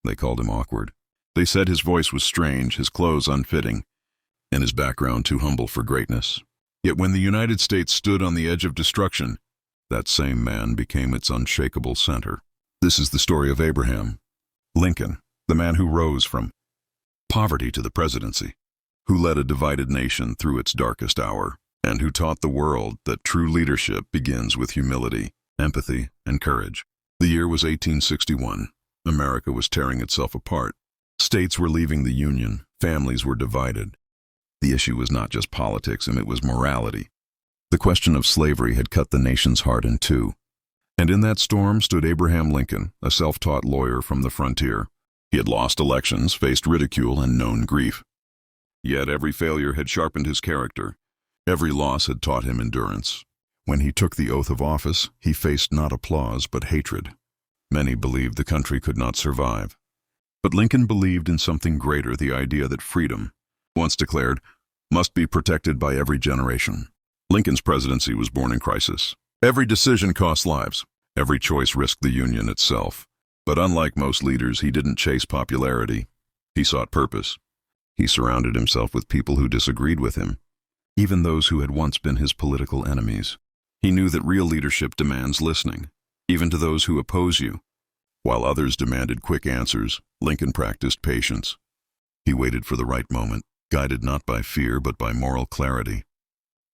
They called him awkward. They said his voice was strange, his clothes unfitting, and his background too humble for greatness. Yet when the United States stood on the edge of destruction, that same man became its unshakable center. This is the story of Abraham Lincoln, the man who rose from poverty to the presidency, who led a divided nation through its darkest hour, and who taught the world that true leadership begins with humility, empathy, and courage. The year was 1861. America was tearing itself apart. States were leaving the Union. Families were divided. The issue was not just politics, and it was morality. The question of slavery had cut the nation's heart in two. And in that storm stood Abraham Lincoln, a self-taught lawyer from the frontier. He had lost elections, faced ridicule, and known grief. Yet every failure had sharpened his character. Every loss had taught him endurance. When he took the oath of office, he faced not applause but hatred. Many believed the country could not survive. But Lincoln believed in something greater, the idea that freedom, once declared, must be protected by every generation. Lincoln's presidency was born in crisis. Every decision cost lives. Every choice risked the Union itself. But unlike most leaders, he didn't chase popularity. He sought purpose. He surrounded himself with people who disagreed with him, even those who had once been his political enemies. He knew that real leadership demands listening, even to those who oppose you. While others demanded quick answers, Lincoln practiced patience. He waited for the right moment, guided not by fear but by moral clarity.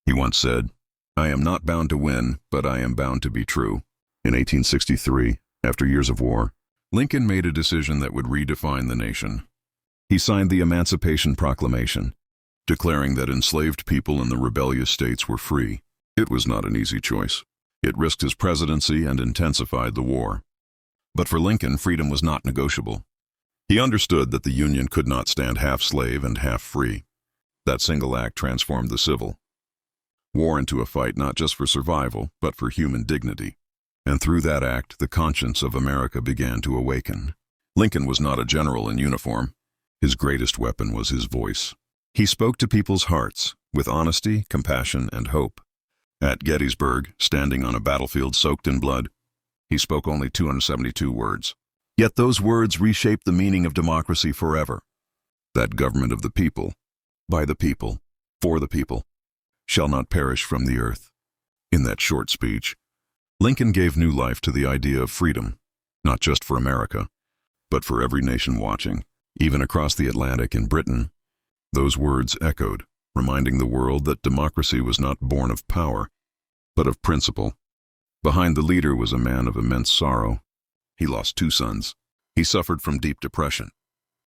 He once said, "I am not bound to win, but I am bound to be true." In 1863, after years of war, Lincoln made a decision that would redefine the nation. He signed the Emancipation Proclamation, declaring that enslaved people in the rebellious states were free. It was not an easy choice. It risked his presidency and intensified the war. But for Lincoln, freedom was not negotiable. He understood that the Union could not stand half slave and half free. That single act transformed the Civil War into a fight not just for survival, but for human dignity. And through that act, the conscience of America began to awaken. Lincoln was not a general in uniform. His greatest weapon was his voice. He spoke to people's hearts with honesty, compassion, and hope. At Gettysburg, standing on a battlefield soaked in blood, he spoke only 272 words. Yet those words reshaped the meaning of democracy forever. That government of the people, by the people, for the people, shall not perish from the earth. In that short speech, Lincoln gave new life to the idea of freedom, not just for America, but for every nation watching. Even across the Atlantic in Britain, those words echoed, reminding the world that democracy was not born of power, but of principle. Behind the leader was a man of immense sorrow. He lost 2 sons. He suffered from deep depression.